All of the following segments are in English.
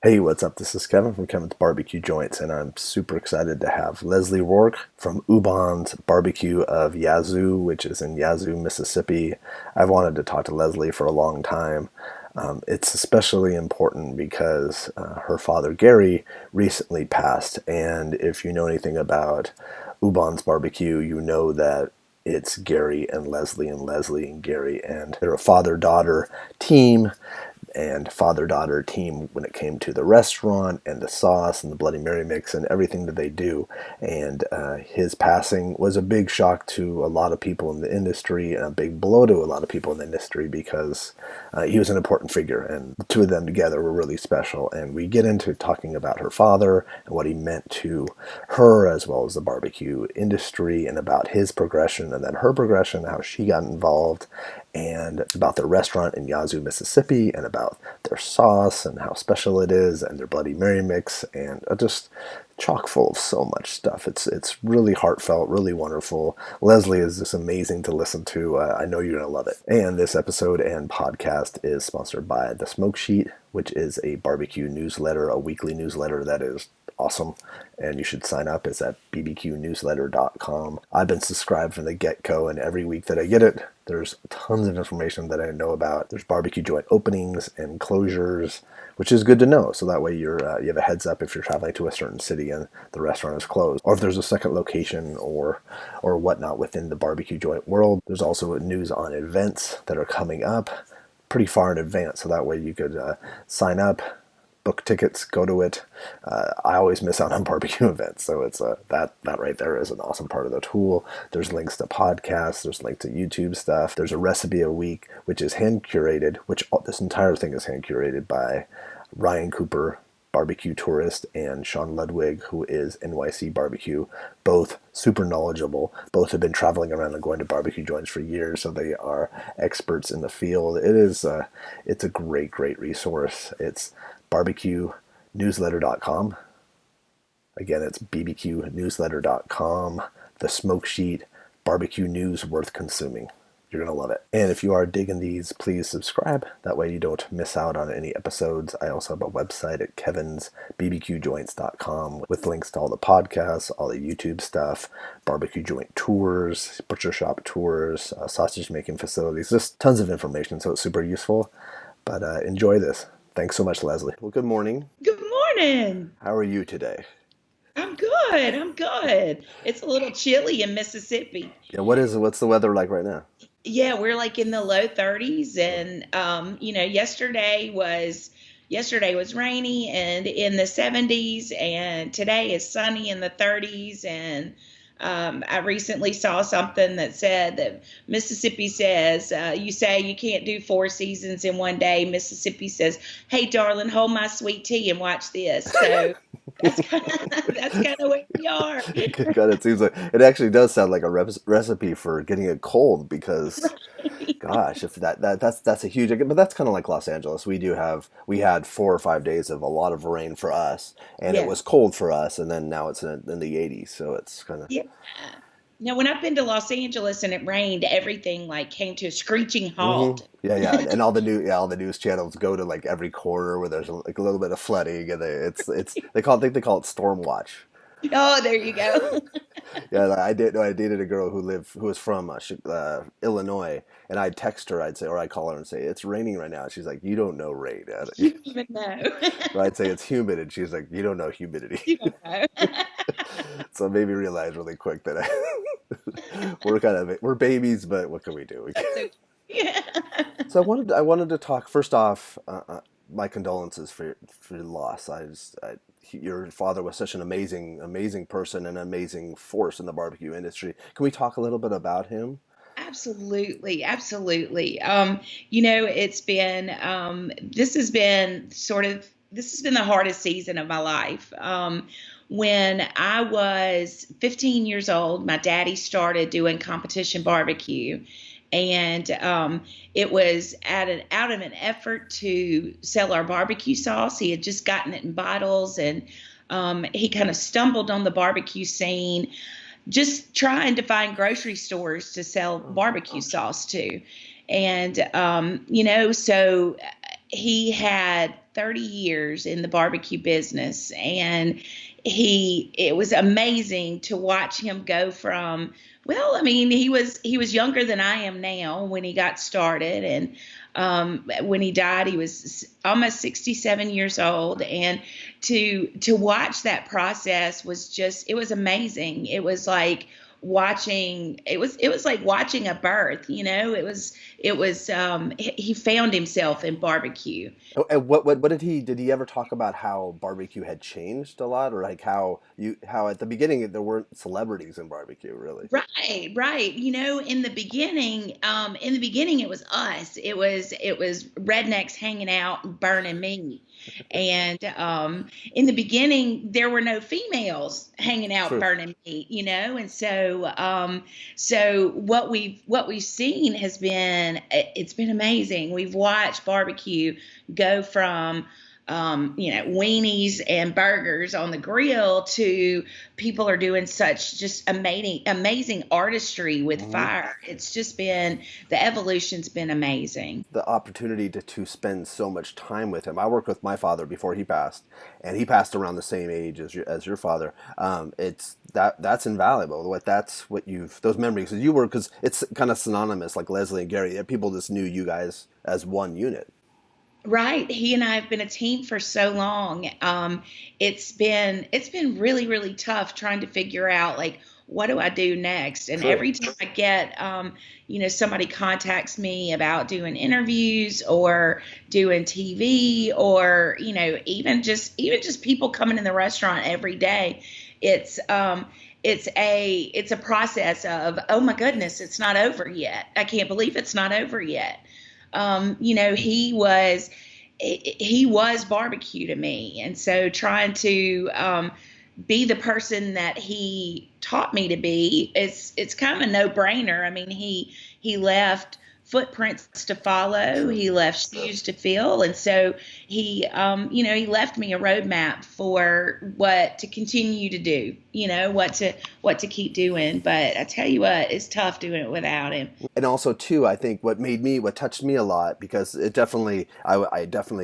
Hey, what's up? This is Kevin from Kevin's Barbecue Joints, and I'm super excited to have Leslie Roark from Ubon's Barbecue of Yazoo, which is in Yazoo, Mississippi. I've wanted to talk to Leslie for a long time. It's especially important because her father, Garry, recently passed, and if you know anything about Ubon's Barbecue, you know that it's Garry and Leslie and Garry, and they're a father-daughter team and father-daughter team when it came to the restaurant and the sauce and the Bloody Mary mix and everything that they do. And his passing was a big shock to a lot of people in the industry and a big blow to a lot of people in the industry because he was an important figure, and the two of them together were really special. And we get into talking about her father and what he meant to her as well as the barbecue industry, and about his progression and then her progression, how she got involved, and about their restaurant in Yazoo, Mississippi, and about their sauce and how special it is, and their Bloody Mary mix, and just chock full of so much stuff. It's really heartfelt, really wonderful. Leslie is just amazing to listen to. I know you're gonna love it. And this episode and podcast is sponsored by The Smoke Sheet, which is a barbecue newsletter, a weekly newsletter that is awesome, and you should sign up. It's at bbqnewsletter.com. I've been subscribed from the get-go, and every week that I get it, there's tons of information that I know about. There's barbecue joint openings and closures, which is good to know, so that way you have a heads up if you're traveling to a certain city and the restaurant is closed, or if there's a second location or whatnot within the barbecue joint world. There's also news on events that are coming up pretty far in advance, so that way you could sign up, book tickets, go to it. I always miss out on barbecue events, so it's that right there is an awesome part of the tool. There's links to podcasts, there's links to YouTube stuff. There's a recipe a week, which is hand curated, which this entire thing is hand curated by Ryan Cooper, barbecue tourist, and Sean Ludwig, who is NYC Barbecue, both super knowledgeable. Both have been traveling around and going to barbecue joints for years, so they are experts in the field. It's a great resource. It's barbequenewsletter.com. Again, it's bbqnewsletter.com. The Smoke Sheet, barbecue news worth consuming. You're going to love it. And if you are digging these, please subscribe. That way you don't miss out on any episodes. I also have a website at kevinsbbqjoints.com with links to all the podcasts, all the YouTube stuff, barbecue joint tours, butcher shop tours, sausage making facilities, just tons of information. So it's super useful. But enjoy this. Thanks so much, Leslie. Well, good morning. Good morning. How are you today? I'm good. I'm good. It's a little chilly in Mississippi. Yeah, what's the weather like right now? Yeah, we're like in the low 30s, and yesterday was rainy and in the 70s, and today is sunny in the 30s. And I recently saw something that said that Mississippi says, you say you can't do four seasons in one day. Mississippi says, hey, darling, hold my sweet tea and watch this. So that's kind of where we are. God, it seems like it actually does sound like a recipe for getting a cold because, gosh, if that's a huge. But that's kind of like Los Angeles. We had 4 or 5 days of a lot of rain for us, and it Yeah. was cold for us, and then now it's in the 80s, so it's kind of. Yeah. Now, when I've been to Los Angeles and it rained, everything like came to a screeching halt. Yeah, and all the news channels go to like every corner where there's like a little bit of flooding, and I think they call it storm watch. Oh, there you go. Yeah, like, I dated a girl who was from Illinois, and I'd text her, I'd call her and say it's raining right now. She's like, you don't know rain. You don't even know. Or I'd say it's humid, and she's like, you don't know humidity. You don't know. So it made me realize really quick that we're babies, but what can we do? So, yeah. So I wanted to talk first off. My condolences for your loss. Your father was such an amazing person and an amazing force in the barbecue industry. Can we talk a little bit about him? Absolutely, absolutely. It's been this has been the hardest season of my life. When I was 15 years old, my daddy started doing competition barbecue, and it was out of an effort to sell our barbecue sauce. He had just gotten it in bottles, and he kind of stumbled on the barbecue scene, just trying to find grocery stores to sell barbecue sauce to. And, so he had 30 years in the barbecue business, and it was amazing to watch him go from, well, I mean, he was younger than I am now when he got started, and when he died, he was almost 67 years old. And to watch that process was just, it was amazing. It was like like watching a birth, he found himself in barbecue. Oh, and what did he ever talk about how barbecue had changed a lot, or like how at the beginning there weren't celebrities in barbecue really? Right, right. In the beginning it was us. It was rednecks hanging out and burning meat. And in the beginning there were no females hanging out True. burning meat. And so what we've seen has been, it's been amazing. We've watched barbecue go from weenies and burgers on the grill to people are doing such just amazing artistry with Hmm. fire. It's just been, the evolution's been amazing. The opportunity to spend so much time with him. I worked with my father before he passed, and he passed around the same age as your father. It's that's invaluable. What you've, those memories, because it's kind of synonymous, like Leslie and Garry. People just knew you guys as one unit. Right. He and I have been a team for so long. It's been really, really tough trying to figure out, like, what do I do next? And True. every time I get somebody contacts me about doing interviews or doing TV, or even just people coming in the restaurant every day, it's a process of, oh my goodness, it's not over yet. I can't believe it's not over yet. He was barbecue to me, and so trying to be the person that he taught me to be, it's kind of a no-brainer. I mean, he left footprints to follow, True. he left shoes to fill, and so he left me a roadmap for what to continue to do, what to keep doing. But I tell you what, it's tough doing it without him. And also too, I think what touched me a lot, because I definitely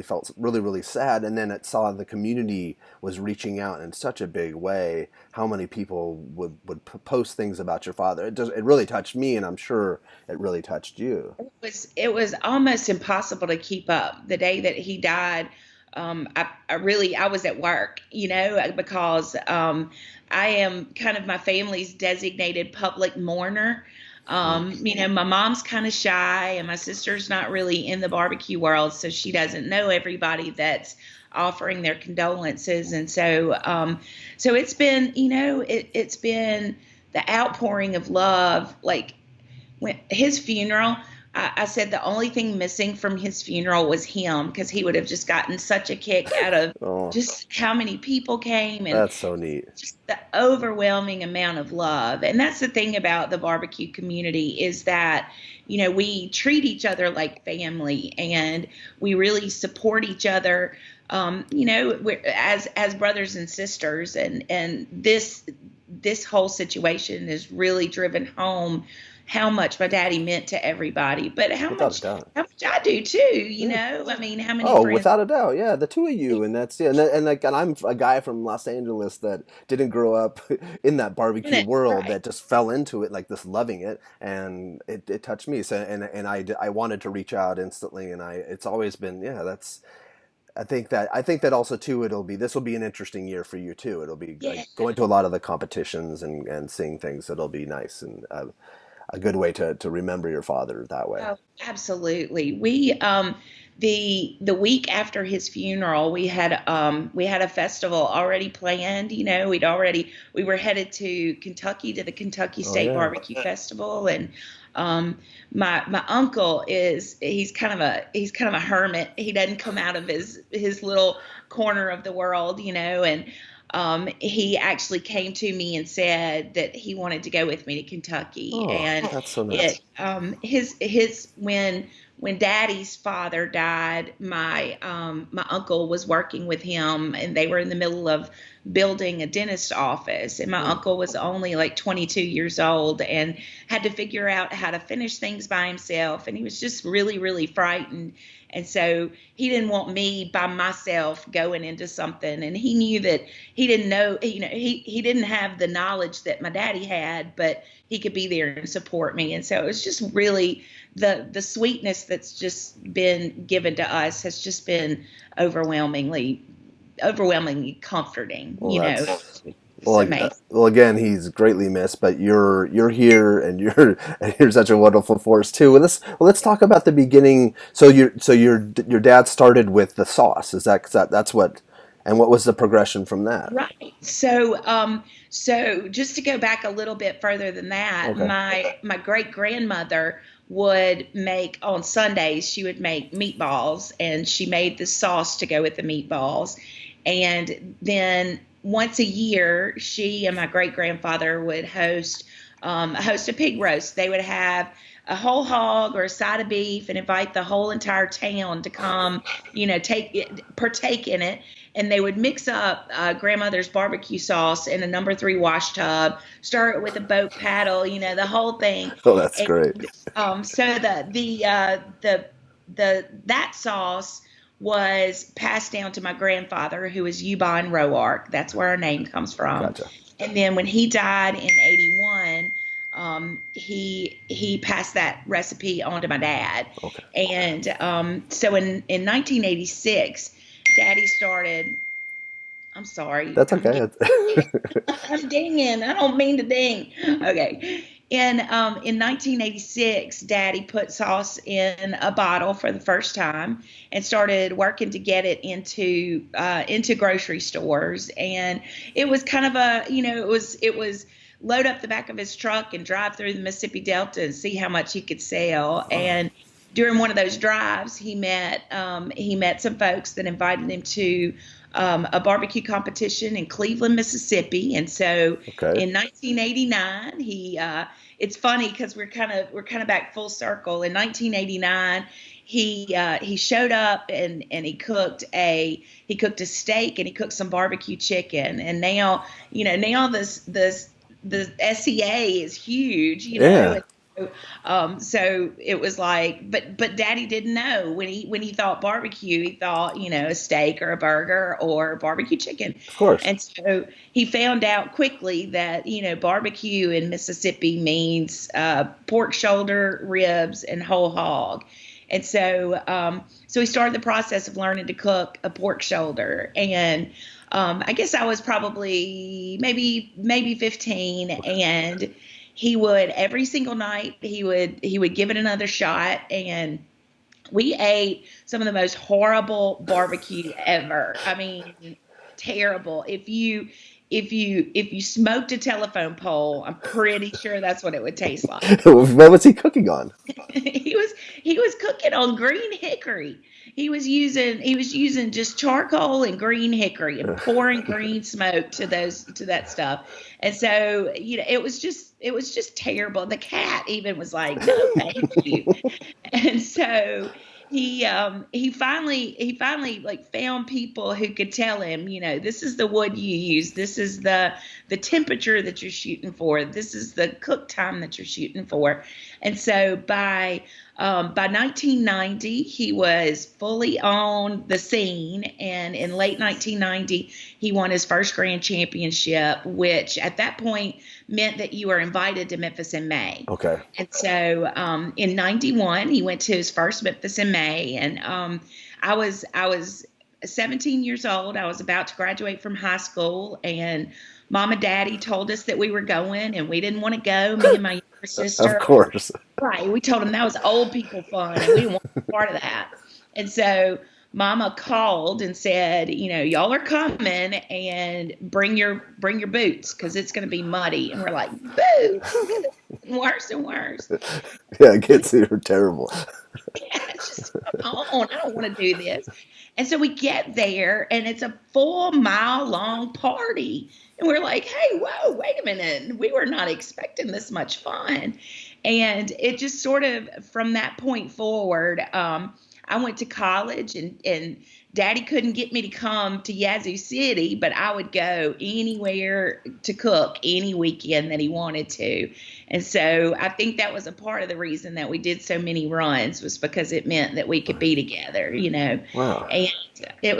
felt really, really sad, and then it saw the community was reaching out in such a big way. How many people would post things about your father? It really touched me, and I'm sure it really touched you. It was almost impossible to keep up. The day that he died, I was at work, because I am kind of my family's designated public mourner. Mm. My mom's kind of shy, and my sister's not really in the barbecue world, so she doesn't know everybody that's offering their condolences. And so it's been, it's been the outpouring of love. Like, when his funeral, I said the only thing missing from his funeral was him, because he would have just gotten such a kick out of Oh, just how many people came, and that's so neat. just the overwhelming amount of love. And that's the thing about the barbecue community, is that we treat each other like family, and we really support each other, we're, as brothers and sisters. And this whole situation has really driven home how much my daddy meant to everybody, but how Without a much doubt. how much I do too. Yeah. I mean, how many Oh, friends? without a doubt, yeah, the two of you, and that's, yeah, and I'm a guy from Los Angeles that didn't grow up in that barbecue world, Right. that just fell into it, like this, loving it, and it touched me. So, and I wanted to reach out instantly, and it's always been, yeah, that's. I think that also too, this will be an interesting year for you too. It'll be like Yeah. going to a lot of the competitions and seeing things. It'll be nice, and a good way to remember your father that way. Oh, absolutely. The week after his funeral, we had a festival already planned. We were headed to Kentucky, to the Kentucky Oh State yeah. Barbecue Festival. And my uncle, he's kind of a hermit. He doesn't come out of his little corner of the world, and he actually came to me and said that he wanted to go with me to Kentucky. Oh, And that's so it nice. his when Daddy's father died, my uncle was working with him, and they were in the middle of building a dentist office. And my Hmm. uncle was only like 22 years old and had to figure out how to finish things by himself. And he was just really, really frightened. And so he didn't want me by myself going into something. And he knew that he didn't know, he didn't have the knowledge that my daddy had, but he could be there and support me. And so it was just really the sweetness that's just been given to us has just been overwhelmingly comforting. Well, that's It's amazing. well. Again, he's greatly missed, but you're here, and you're such a wonderful force too. Let's talk about the beginning. So your dad started with the sauce. That's what, and what was the progression from that? Right. So just to go back a little bit further than that, Okay. my great grandmother would make on Sundays, she would make meatballs, and she made the sauce to go with the meatballs. And then once a year, she and my great grandfather would host a pig roast. They would have a whole hog or a side of beef and invite the whole entire town to come, partake in it. And they would mix up grandmother's barbecue sauce in a number 3 wash tub, stir it with a boat paddle, the whole thing. Oh, that's And great. so that sauce was passed down to my grandfather, who is Ubon Roark. That's where our name comes from. Gotcha. And then when he died in 81, he passed that recipe on to my dad. Okay. And so in 1986, Daddy started. I'm sorry. That's okay. I'm dinging. I don't mean to ding. Okay. In 1986, Daddy put sauce in a bottle for the first time and started working to get it into grocery stores. And it was kind of it was load up the back of his truck and drive through the Mississippi Delta and see how much he could sell. And during one of those drives, he met some folks that invited him to a barbecue competition in Cleveland, Mississippi. And so in 1989, it's funny because we're kind of back full circle. In 1989, he showed up and he cooked a steak and he cooked some barbecue chicken. And now the SCA is huge, Yeah. So it was like, but Daddy didn't know when he thought barbecue, he thought, a steak or a burger or barbecue chicken. Of course. And so he found out quickly that, barbecue in Mississippi means pork shoulder, ribs, and whole hog. And so he started the process of learning to cook a pork shoulder. And I guess I was probably maybe 15, and he would every single night he would give it another shot, and we ate some of the most horrible barbecue ever. I mean, terrible. If you smoked a telephone pole, I'm pretty sure that's what it would taste like. What was he cooking on? He was cooking on green hickory. He was using just charcoal and green hickory and pouring green smoke to that stuff. And so, it was just terrible. The cat even was like, "No, thank you." And so he finally like found people who could tell him, this is the wood you use, this is the temperature that you're shooting for, this is the cook time that you're shooting for. And so by 1990, he was fully on the scene, and in late 1990, he won his first grand championship, which at that point meant that you were invited to Memphis in May. Okay. And so in 91, he went to his first Memphis in May, and I was 17 years old. I was about to graduate from high school, and Mom and Daddy told us that we were going, and we didn't want to go, me and my younger sister. Of course. Right. We told them that was old people fun, and we didn't want to be part of that. And so Mama called and said, y'all are coming, and bring your boots because it's going to be muddy. And we're like, boots? Worse and worse. Yeah, kids are terrible. Yeah, it's just, come on, I don't want to do this. And so we get there, and it's a 4-mile-long party. And we're like, hey, whoa, wait a minute. We were not expecting this much fun. And it just sort of, from that point forward, I went to college and Daddy couldn't get me to come to Yazoo City, but I would go anywhere to cook any weekend that he wanted to. And so I think that was a part of the reason that we did so many runs, was because it meant that we could be together, Wow. And it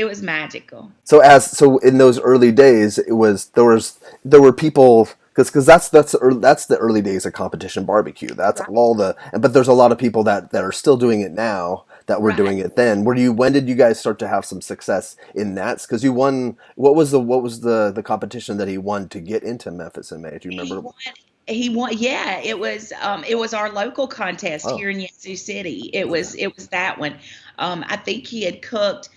was magical. So in those early days, there were people, because that's the early days of competition barbecue. That's Right. but there's a lot of people that are still doing it now that were Right. doing it then. When did you guys start to have some success in that? Because you won. What was the competition that he won to get into Memphis in May? Do you He remember? won. He won. Yeah, it was our local contest Oh, here in Yazoo City. It okay. was that one. I think he had cooked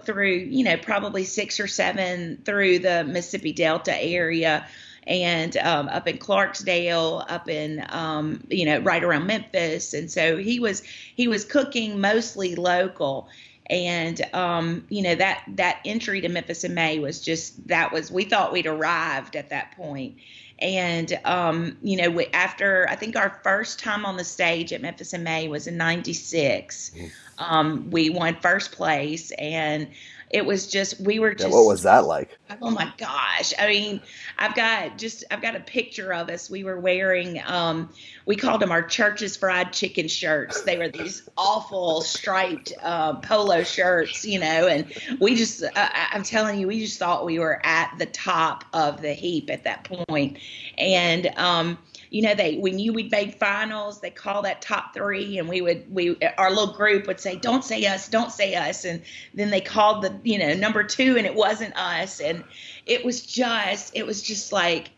through, probably 6 or 7 through the Mississippi Delta area, and up in Clarksdale, up in right around Memphis. And so he was cooking mostly local. And that entry to Memphis in May was we thought we'd arrived at that point. And after, I think our first time on the stage at Memphis in May was in '96. We won first place, and it was just we were Yeah. What just was that like? oh my gosh. I mean, I've got a picture of us. We were wearing we called them our church's fried chicken shirts. They were these awful striped polo shirts, and we just I'm telling you, we just thought we were at the top of the heap at that point. And we knew we'd made finals. They call that top three, and our little group would say, "Don't say us, don't say us," and then they called the number two, and it wasn't us, and it was just like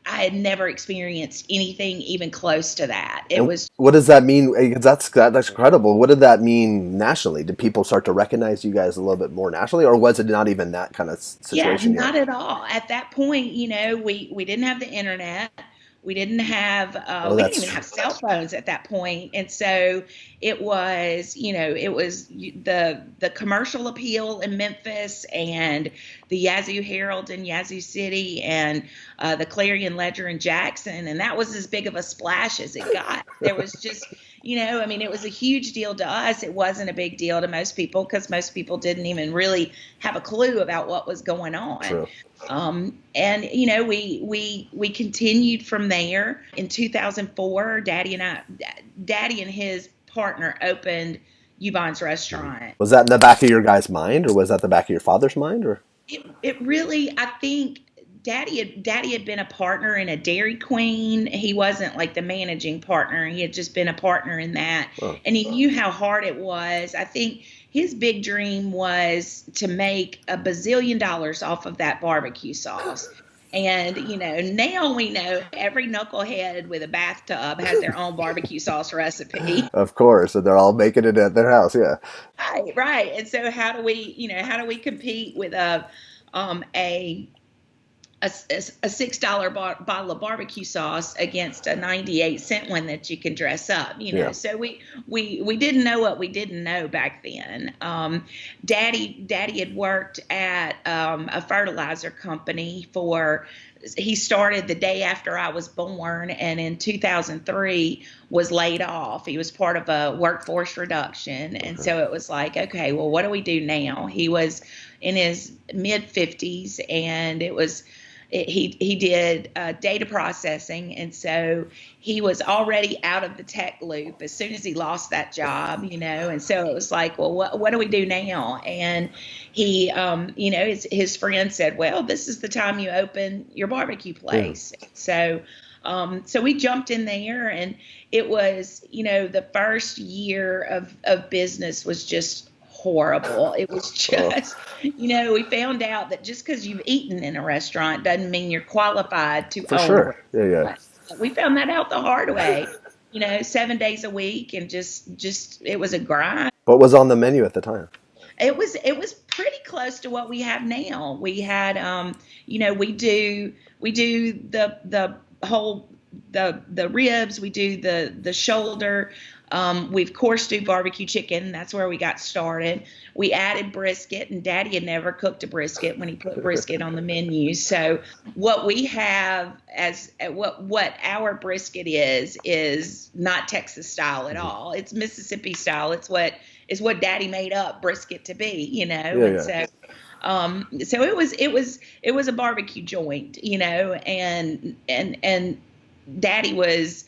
I had never experienced anything even close to that. It And was what does that mean? 'Cause that's incredible. What did that mean nationally? Did people start to recognize you guys a little bit more nationally, or was it not even that kind of Yeah, situation yet? not at all. At that point, we didn't have the internet. Oh, We didn't that's even true. have cell phones at that point. And so it was the commercial appeal in Memphis, and the Yazoo Herald in Yazoo City, and the Clarion Ledger in Jackson. And that was as big of a splash as it got. There was just, I mean, it was a huge deal to us. It wasn't a big deal to most people, because most people didn't even really have a clue about what was going on. True. And we continued from there. In 2004, Daddy and his partner opened Ubon's Restaurant. Was that in the back of your guys' mind, or was that the back of your father's mind, or? It really, I think Daddy had been a partner in a Dairy Queen. He wasn't like the managing partner. He had just been a partner in that. Oh, And he knew how hard it was. I think his big dream was to make a bazillion dollars off of that barbecue sauce. And, now we know every knucklehead with a bathtub has their own barbecue sauce recipe. of course. So they're all making it at their house. Yeah. Right, right. And so how do we compete with a a $6 bottle of barbecue sauce against a 98-cent one that you can dress up, Yeah. So we didn't know what we didn't know back then. Daddy had worked at a fertilizer company he started the day after I was born, and in 2003 was laid off. He was part of a workforce reduction. And so it was like, okay, well, what do we do now? He was in his mid 50s, and he did data processing, and so he was already out of the tech loop as soon as he lost that job, and so it was like, well, what do we do now? And he his friend said, well, this is the time you open your barbecue place. So we jumped in there, and it was, the first year of business was just horrible. It was Oh, just, we found out that just because you've eaten in a restaurant doesn't mean you're qualified to for own a sure. Yeah, yeah. restaurant. We found that out the hard way, 7 days a week, and just it was a grind. What was on the menu at the time? It was pretty close to what we have now. We had we do the whole the ribs, we do the shoulder. We of course do barbecue chicken. That's where we got started. We added brisket, and Daddy had never cooked a brisket when he put brisket on the menu. So what we have what our brisket is not Texas style at all. It's Mississippi style. It's what is what Daddy made up brisket to be, Yeah, and yeah. so it was a barbecue joint, and Daddy was,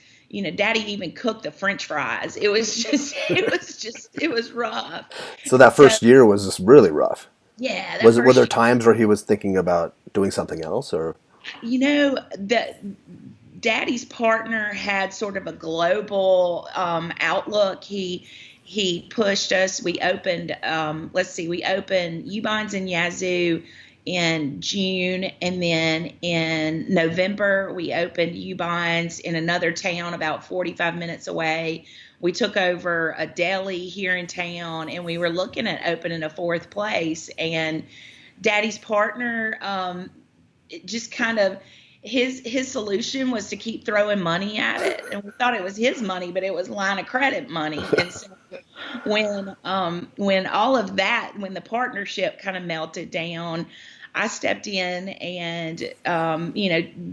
Daddy even cooked the French fries. It was just it was rough. So that So first year was just really rough. yeah, that Were first there year, times where he was thinking about doing something else, or? that Daddy's partner had sort of a global outlook. He pushed us. We opened, we opened Ubons in Yazoo in June, and then in November we opened Ubons in another town about 45 minutes away. We took over a deli here in town, and we were looking at opening a fourth place. And Daddy's partner, it just kind of, his solution was to keep throwing money at it, and we thought it was his money, but it was line of credit money. And so when all of that, when the partnership kind of melted down, I stepped in and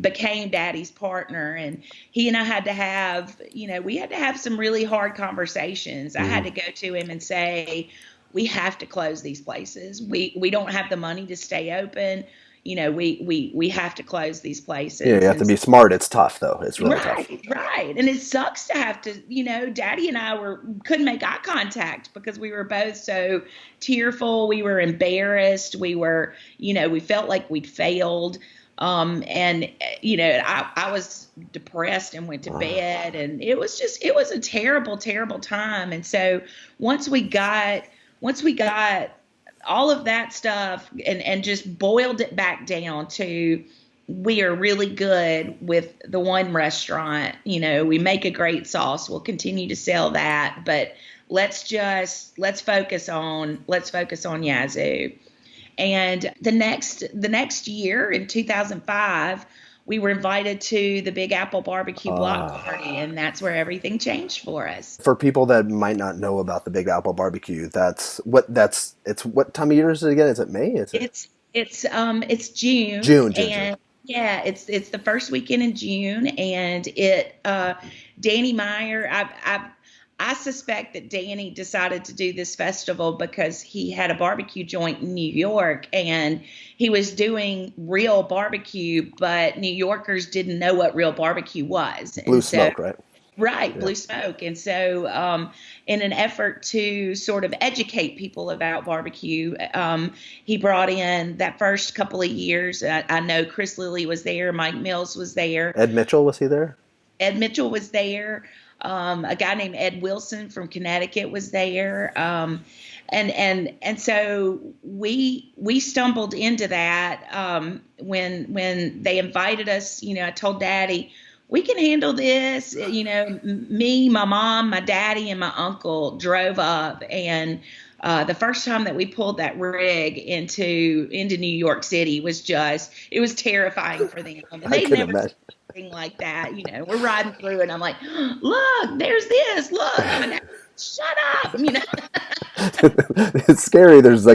became Daddy's partner, and he and I had to have, we had to have some really hard conversations. I had to go to him and say, we have to close these places. We don't have the money to stay open. We have to close these Yeah, you places. have to And be smart. It's tough, though. It's really tough. right. And it sucks to have to, Daddy and I couldn't make eye contact because we were both so tearful. We were embarrassed. We were, we felt like we'd failed. I was depressed and went to bed, and it was a terrible, terrible time. And so once we got all of that stuff and just boiled it back down to, we are really good with the one restaurant. We make a great sauce. We'll continue to sell that, but let's focus on Yazoo. And the next year in 2005, we were invited to the Big Apple BBQ Block Party, and that's where everything changed for us. For people that might not know about the Big Apple Barbecue, it's what time of year is it again? Is it May? It's June. June. Yeah, it's the first weekend in June, and Danny Meyer. I suspect that Danny decided to do this festival because he had a barbecue joint in New York, and he was doing real barbecue, but New Yorkers didn't know what real barbecue was. Blue smoke, right? Right, Yeah. blue smoke. And so in an effort to sort of educate people about barbecue, he brought in that first couple of years. I know Chris Lilly was there. Mike Mills was there. Ed Mitchell, was he there? Ed Mitchell was there. A guy named Ed Wilson from Connecticut was there. And so we stumbled into that when they invited us. I told Daddy, we can handle this. Me, my mom, my daddy, and my uncle drove up, and the first time that we pulled that rig into New York City was terrifying for them. And I they'd can never imagine. seen anything like that. We're riding through, and I'm like, look, there's this. Look, shut up. It's scary. There's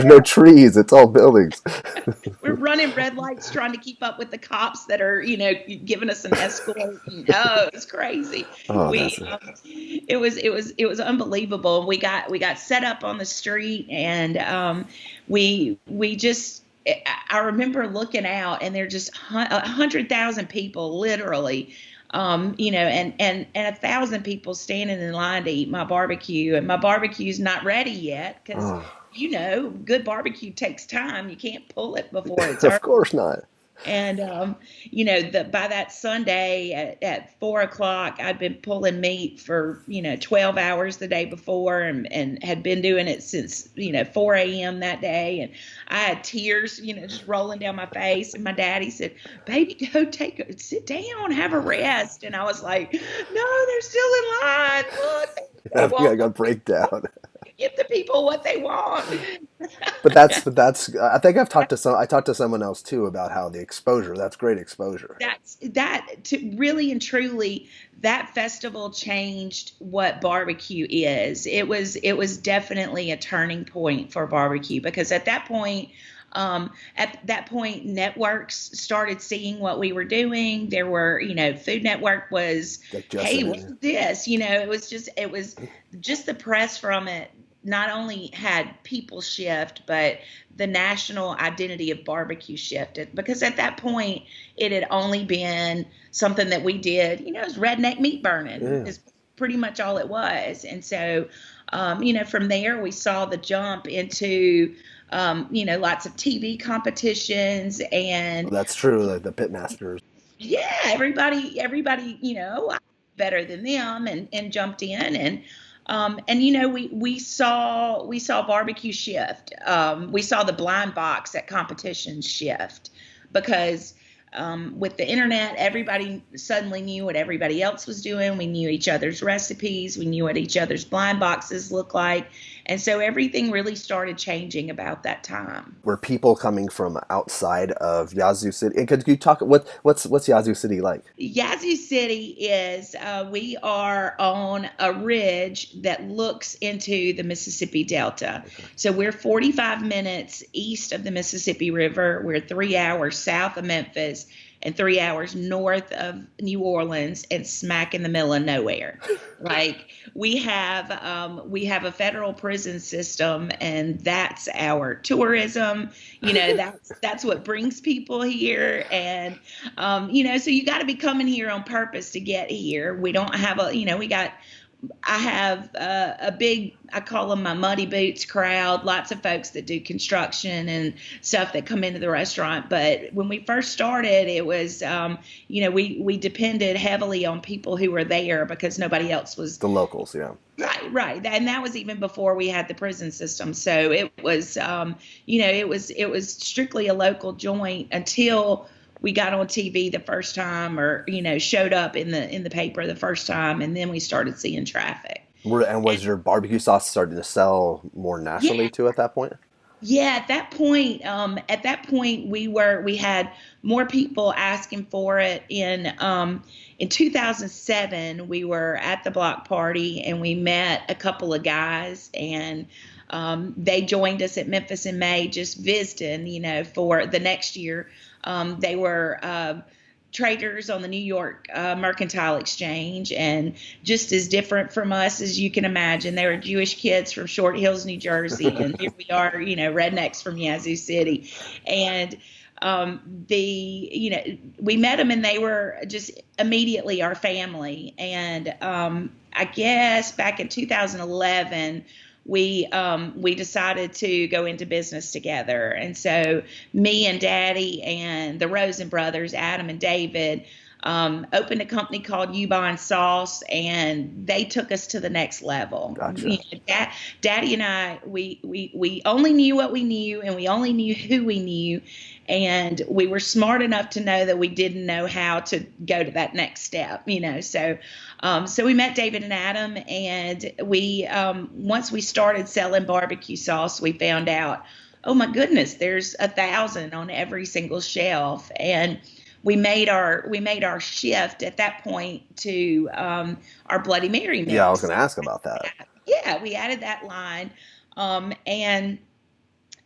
no trees. It's all buildings. We're running red lights trying to keep up with the cops that are, giving us an escort. It's crazy. Oh, It was unbelievable. We got set up on the street, and we just. I remember looking out, and there just 100,000 people, literally, and 1,000 people standing in line to eat my barbecue, and my barbecue's not ready yet because good barbecue takes time. You can't pull it before it's Of course not. And by that Sunday at 4:00, I'd been pulling meat for 12 hours the day before, and had been doing it since 4 a.m. that day, and I had tears just rolling down my face. And my daddy said, "Baby, go sit down, have a rest." And I was like, "No, they're still in line. Look, I got a breakdown. Give the people what they want." But that's. I think I talked to someone else too about how the exposure. That's great exposure. Really and truly, that festival changed what barbecue is. It was definitely a turning point for barbecue, because at that point, At that point, networks started seeing what we were doing. There were, Food Network was, Like hey, Justin. what's this? It was just the press from it not only had people shift, but the national identity of barbecue shifted, because at that point it had only been something that we did, it was redneck meat burning Yeah. is pretty much all it was. And so, from there we saw the jump into, lots of TV competitions and That's true. Like the pitmasters. yeah, everybody, I better than them and jumped in and we saw barbecue shift. We saw the blind box at competitions shift because with the internet, everybody suddenly knew what everybody else was doing. We knew each other's recipes. We knew what each other's blind boxes looked like. And so everything really started changing about that time. Were people coming from outside of Yazoo City? And could you talk what's Yazoo City like? Yazoo City is, we are on a ridge that looks into the Mississippi Delta. So we're 45 minutes east of the Mississippi River. We're 3 hours south of Memphis and 3 hours north of New Orleans and smack in the middle of nowhere. Like we have a federal prison system, and that's our tourism. That's what brings people here, and so you got to be coming here on purpose to get here. We don't have I have a big, I call them my muddy boots crowd, lots of folks that do construction and stuff that come into the restaurant. But when we first started, it was, we depended heavily on people who were there because nobody else was. The locals, yeah. Right. And that was even before we had the prison system. So it was, it was strictly a local joint until we got on TV the first time, or showed up in the paper the first time, and then we started seeing traffic. And was your barbecue sauce starting to sell more nationally too at that point? Yeah, at that point, we had more people asking for it. In 2007, we were at the block party and we met a couple of guys, and they joined us at Memphis in May, just visiting, for the next year. They were traders on the New York Mercantile Exchange, and just as different from us as you can imagine. They were Jewish kids from Short Hills, New Jersey, and here we are, rednecks from Yazoo City. And we met them, and they were just immediately our family. And I guess back in 2011, we decided to go into business together. And so me and Daddy and the Rosen brothers, Adam and David, opened a company called Ubon Sauce, and they took us to the next level. Gotcha. Daddy and I, we only knew what we knew, and we only knew who we knew. And we were smart enough to know that we didn't know how to go to that next step, So we met David and Adam, and we once we started selling barbecue sauce, we found out, oh my goodness, there's 1,000 on every single shelf, and we made our shift at that point to our Bloody Mary mix. Yeah, I was going to ask about that. Yeah, we added that line, and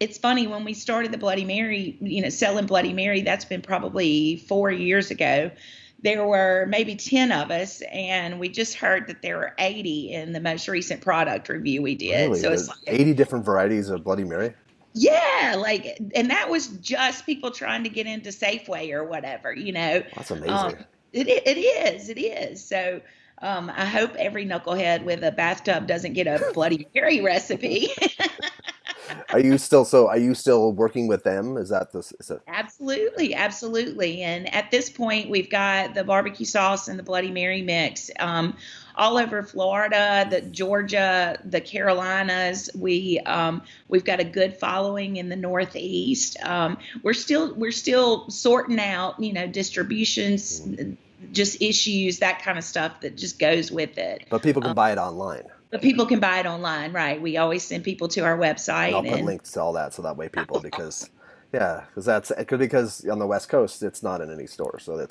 it's funny, when we started the Bloody Mary, selling Bloody Mary, that's been probably 4 years ago. There were maybe 10 of us, and we just heard that there were 80 in the most recent product review we did. Really? So it's 80 different varieties of Bloody Mary? Yeah, and that was just people trying to get into Safeway or whatever, That's amazing. It is. So I hope every knucklehead with a bathtub doesn't get a Bloody Mary recipe. Are you still working with them? Is that Absolutely. And at this point, we've got the barbecue sauce and the Bloody Mary mix all over Florida, Georgia, the Carolinas. We've got a good following in the Northeast. We're still sorting out, distributions, just issues, that kind of stuff that just goes with it. But people can buy it online. But people can buy it online, right? We always send people to our website. And I'll put links to all that, so that way people, because on the West Coast, it's not in any store, so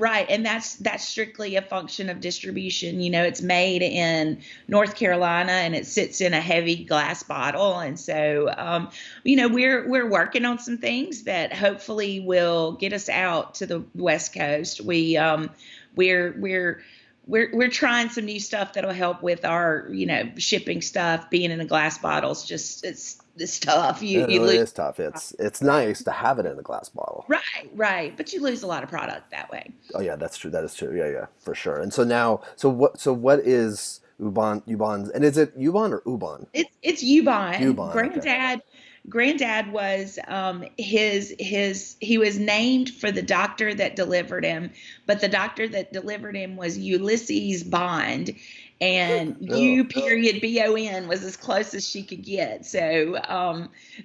Right, and that's strictly a function of distribution. It's made in North Carolina and it sits in a heavy glass bottle, and so we're working on some things that hopefully will get us out to the West Coast. We're trying some new stuff that'll help with our shipping stuff. Being in a glass bottle is just it's tough. You No, you no, it lose. is tough. It's nice to have it in a glass bottle. Right, but you lose a lot of product that way. Oh yeah, that's true. That is true. Yeah, yeah, for sure. And so now, so what is Ubon's, and is it Ubon or Ubon? It's Ubon. Ubon, okay. Granddad was his he was named for the doctor that delivered him, but the doctor that delivered him was Ulysses Bond, and Oh, UBON was as close as she could get. So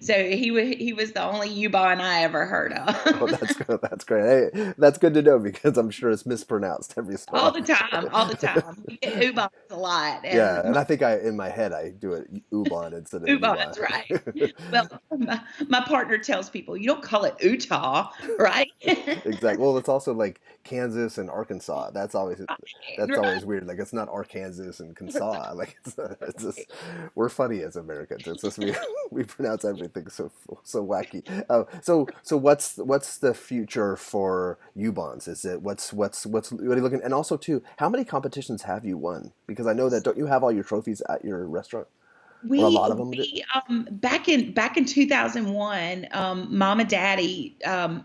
he was the only Ubon I ever heard oh, of. that's good. That's great. Hey, that's good to know because I'm sure it's mispronounced every so All the often. time, all the time. We get Ubons a lot, Yeah, and and I think in my head I do it Ubon instead of Ubon's right. Ubon. Well, my partner tells people you don't call it Utah, right? Exactly. Well, it's also like Kansas and Arkansas. That's Right. always weird. Like it's not Arkansas and Kansas. Like it's just we're funny as Americans. It's just we we pronounce everything so wacky. So what's the future for Ubons? Is it what are you looking? And also too, how many competitions have you won? Because I know that don't you have all your trophies at your restaurant or a We lot of them? we back in 2001, mom and daddy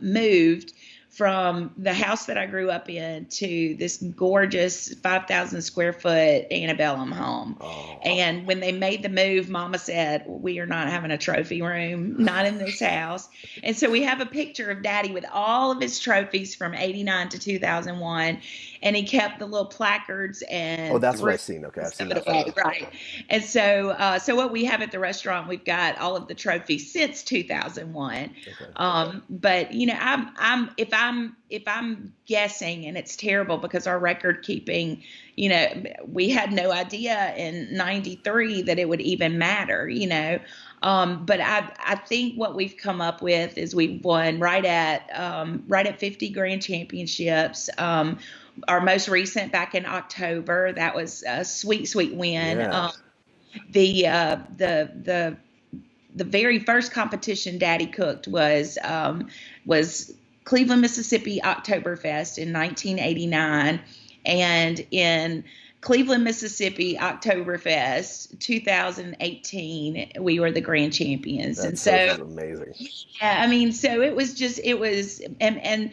moved from the house that I grew up in to this gorgeous 5,000 square foot antebellum home. Oh, And when they made the move, mama said, we are not having a trophy room, not in this house. And so we have a picture of daddy with all of his trophies from 89 to 2001. And he kept the little placards oh, and that's what threw I've seen. Okay, I've seen stuff it that away, photo. right? And so what we have at the restaurant, we've got all of the trophies since 2001. Okay. But if I'm guessing, and it's terrible because our record keeping, we had no idea in '93 that it would even matter. But I think what we've come up with is we've won right at 50 grand championships. Our most recent back in October, that was a sweet win. Yeah, The uh, the the very first competition Daddy cooked was Cleveland, Mississippi Oktoberfest in 1989, and in Cleveland, Mississippi Oktoberfest 2018, we were the grand champions, and that so sounds amazing. yeah, I mean, so it was, and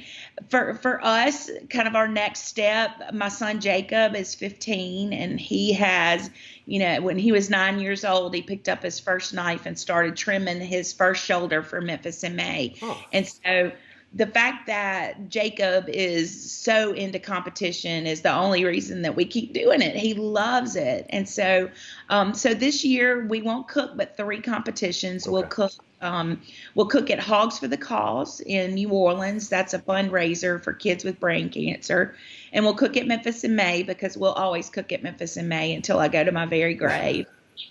for us, kind of our next step. My son Jacob is 15, and he has, when he was 9 years old, he picked up his first knife and started trimming his first shoulder for Memphis in May, Oh, and so the fact that Jacob is so into competition is the only reason that we keep doing it. He loves it. And so this year we won't cook but three competitions. We'll okay. cook at Hogs for the Cause in New Orleans. That's a fundraiser for kids with brain cancer. And we'll cook at Memphis in May because we'll always cook at Memphis in May until I go to my very grave.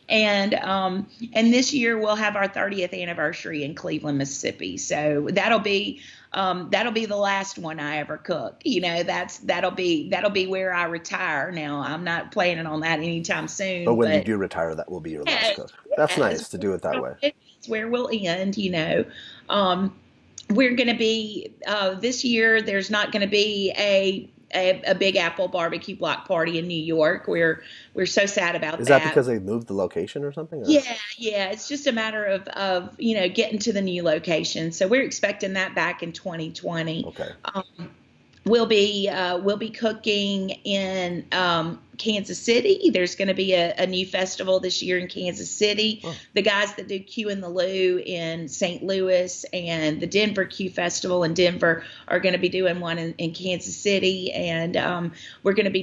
And this year we'll have our 30th anniversary in Cleveland, Mississippi. So that'll be the last one I ever cook. That'll be where I retire. Now I'm not planning on that anytime But soon. when you But do retire, that will be your last yes, cook. That's yes, nice to do it that way. it's where we'll end. Um, we're going to be this year. There's not going to be a Big Apple barbecue block party in New York. We're so sad about Is that that. because they moved the location or something? Or? Yeah. It's just a matter of getting to the new location. So we're expecting that back in 2020. Okay. We'll be cooking in Kansas City. There's going to be a new festival this year in Kansas City. Oh, The guys that do Q in the Lou in St. Louis and the Denver Q Festival in Denver are going to be doing one in Kansas City. And we're going to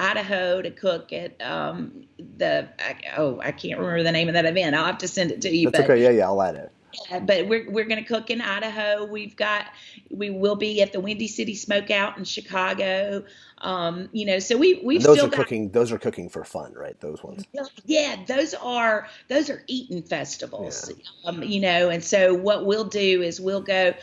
Idaho to cook at I can't remember the name of that event. I'll have to send it to you. that's okay. Yeah, yeah, I'll add it. But we're going to cook in Idaho. We will be at the Windy City Smokeout in Chicago. So we've And those still are got, cooking. Those are cooking for fun, right? Those ones. yeah, those are eating Yeah. festivals. And so what we'll do is we'll go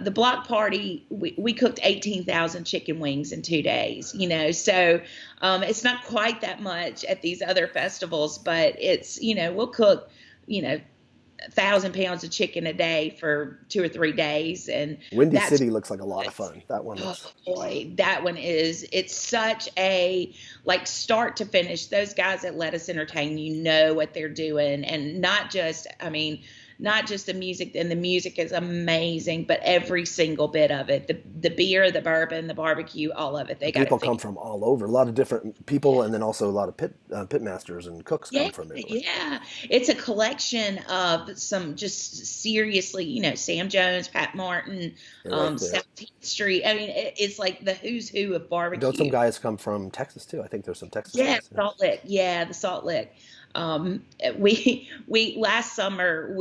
the block party, we cooked 18,000 chicken wings in 2 days, so it's not quite that much at these other festivals, but it's, we'll cook, 1,000 pounds of chicken a day for 2 or 3 days. And Windy that's, City looks like a lot of fun. That one oh looks. boy, that one is, it's such a, like, start to finish. Those guys that Let Us Entertain, what they're doing, and not just the music, and the music is amazing, but every single bit of it, the beer, the bourbon, the barbecue, all of it. People come from all over, a lot of different people, and then also a lot of pit masters and cooks come from Italy. Yeah, it's a collection of some just seriously, Sam Jones, Pat Martin, Right, South Street. I mean, it's like the who's who of barbecue. Don't some guys come from Texas too? I think there's some Texas guys. Salt Lick. Yeah, the Salt Lick. We last summer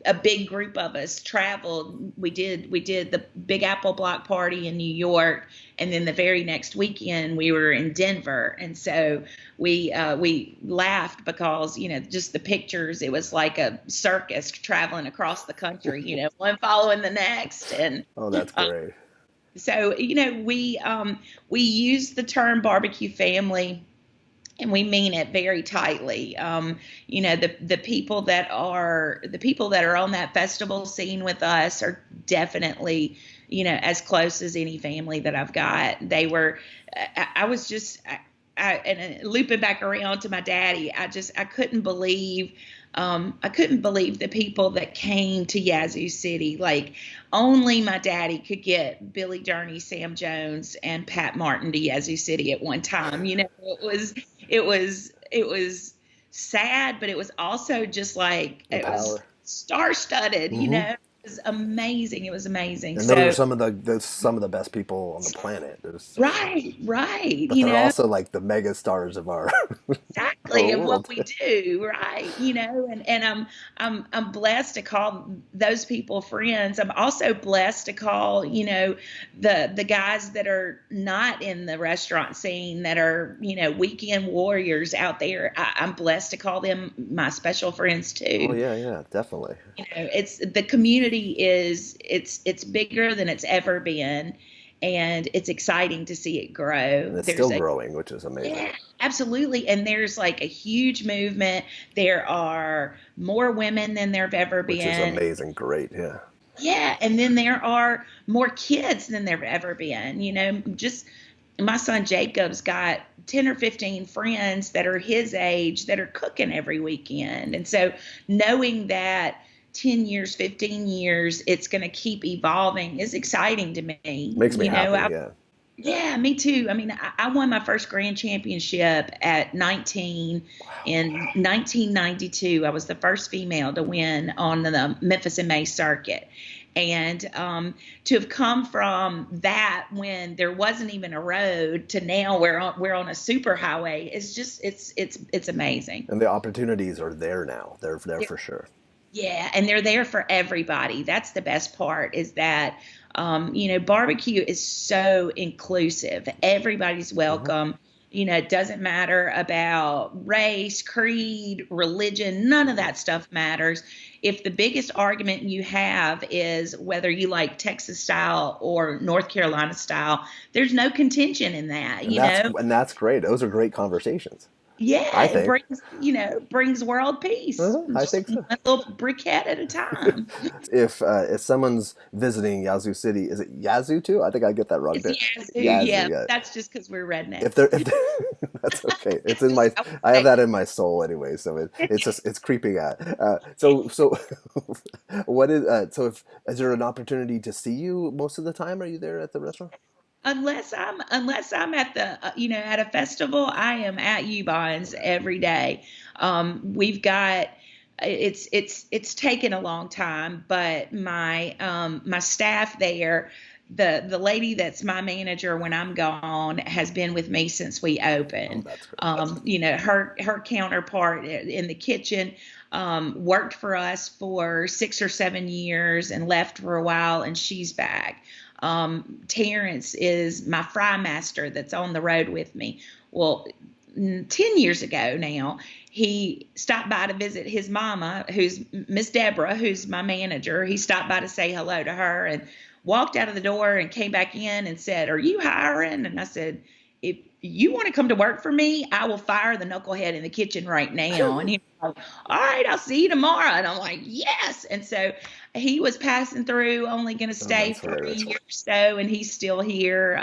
a big group of us traveled. We did the Big Apple block party in New York, and then the very next weekend we were in Denver. And so we laughed because just the pictures, it was like a circus traveling across the country, one following the next. And oh, that's great. So we use the term barbecue family, and we mean it very tightly. The people that are on that festival scene with us are definitely, as close as any family that I've got. They were, and looping back around to my daddy, I couldn't believe the people that came to Yazoo City. Like, only my daddy could get Billy Durney, Sam Jones, and Pat Martin to Yazoo City at one time. It was sad, but it was also just like, it was star-studded, It was amazing. It was amazing. And those are some of the best people on the planet. Right. But they're also like the mega stars of our exactly of what we do, right? And I'm blessed to call those people friends. I'm also blessed to call the guys that are not in the restaurant scene, that are weekend warriors out there. I'm blessed to call them my special friends too. Oh yeah, definitely. It's the community it's bigger than it's ever been, and it's exciting to see it grow. And it's still growing, which is amazing. Yeah, absolutely. And there's like a huge movement. There are more women than there have ever been. Which is amazing. Great. Yeah. Yeah. And then there are more kids than there have ever been. Just my son Jacob's got 10 or 15 friends that are his age that are cooking every weekend. And so knowing that 10 years, 15 years, it's going to keep evolving is exciting to me. Makes me happy, yeah. Yeah, me too. I mean, I won my first grand championship at 19 in 1992. I was the first female to win on the Memphis and May circuit. And to have come from that, when there wasn't even a road, to now we're on a super highway, it's just it's amazing. And the opportunities are there now. They're there for sure. Yeah, and they're there for everybody. That's the best part, is that, barbecue is so inclusive. Everybody's welcome. It doesn't matter about race, creed, religion. None of that stuff matters. If the biggest argument you have is whether you like Texas style or North Carolina style, there's no contention in that, And that's great. Those are great conversations. Yeah, it brings world peace. I think so. A little briquette at a time. If someone's visiting Yazoo City, is it Yazoo too? I think I get that wrong. It's Yazoo, yeah. That's just because we're rednecks. If they're that's okay. It's in my. I have that in my soul anyway, so it's creeping out. So what is is there an opportunity to see you most of the time? Are you there at the restaurant? Unless I'm at the at a festival, I am at Ubons every day. We've got it's taken a long time, but my staff there, the lady that's my manager when I'm gone, has been with me since we opened. Oh, that's great. Her counterpart in the kitchen worked for us for 6 or 7 years and left for a while, and she's back. Terrence is my fry master that's on the road with me. Well, 10 years ago now, he stopped by to visit his mama, who's Miss Deborah, who's my manager. He stopped by to say hello to her and walked out of the door and came back in and said, "Are you hiring?" And I said, "If you want to come to work for me, I will fire the knucklehead in the kitchen right now." And he was like, "All right, I'll see you tomorrow." And I'm like, "Yes." And so he was passing through, only going to stay That's for a hilarious. year or so, and he's still here.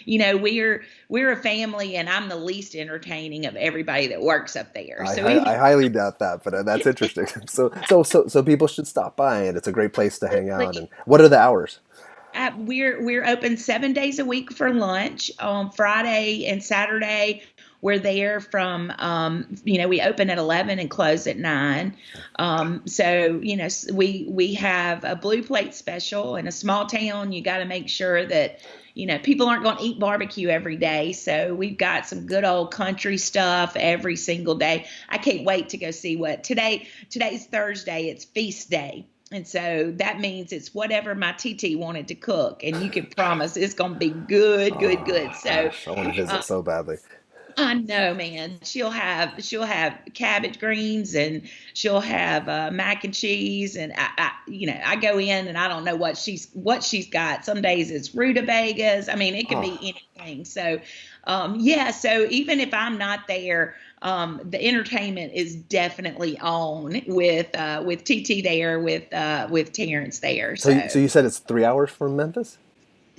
We're a family, and I'm the least entertaining of everybody that works up there. So I highly doubt that, but that's interesting. So people should stop by, and it's a great place to hang out. And what are the hours? we're open 7 days a week for lunch. On Friday and Saturday, we're there from we open at 11 and close at 9. So we have a blue plate special. In a small town, you got to make sure that people aren't going to eat barbecue every day. So we've got some good old country stuff every single day. I can't wait to go see what today's Thursday. It's feast day. And so that means it's whatever my TT wanted to cook, and you can promise it's going to be good, good, good. So Gosh, I want to visit so badly. I know, man. She'll have cabbage greens, and she'll have mac and cheese, and I go in and I don't know what she's got. Some days it's rutabagas. I mean, it can be anything. So yeah. So even if I'm not there, the entertainment is definitely on with TT there, with Terrence there. So you said it's 3 hours from Memphis?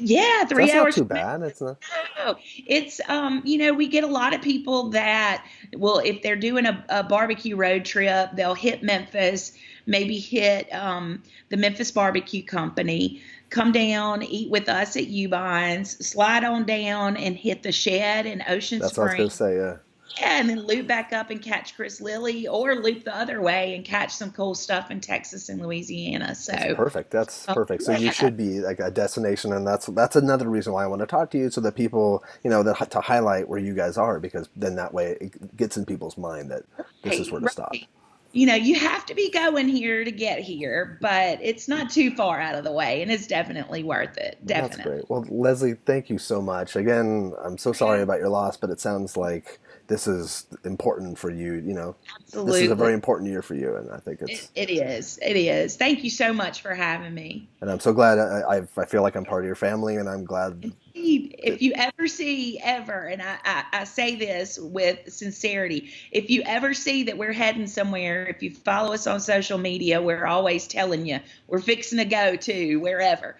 Yeah, So three that's not hours. too bad. It's not. No, it's we get a lot of people that will, if they're doing a barbecue road trip, they'll hit Memphis, maybe hit the Memphis Barbecue Company, come down, eat with us at Ubon's, slide on down and hit the Shed in Ocean That's what I was gonna Springs. say. Yeah. Yeah, and then loop back up and catch Chris Lilly, or loop the other way and catch some cool stuff in Texas and Louisiana. That's So, perfect. That's perfect. So you yeah, should be like a destination, and that's another reason why I want to talk to you, so that people, to highlight where you guys are, because then that way it gets in people's mind that this is right, where to stop. right. You have to be going here to get here, but it's not too far out of the way, and it's definitely worth it. Well, that's Definitely. great. Well, Leslie, thank you so much. Again, I'm so sorry about your loss, but it sounds like this is important for you. This is a Absolutely. very important year for you, and I think It, it's. it is. It is. Thank you so much for having me. And I'm so glad I feel like I'm part of your family, and I'm glad Indeed, that. if you ever see ever, and I say this with sincerity, if you ever see that we're heading somewhere, if you follow us on social media, we're always telling you we're fixing to go to wherever.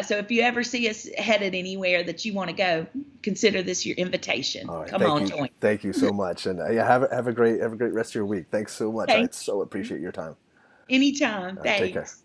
So if you ever see us headed anywhere that you want to go, consider this your invitation. All right, Come on, join. thank you so much, and yeah, have a great rest of your week. Thanks so much. I Thank so appreciate your time. Anytime. Take care. Thanks.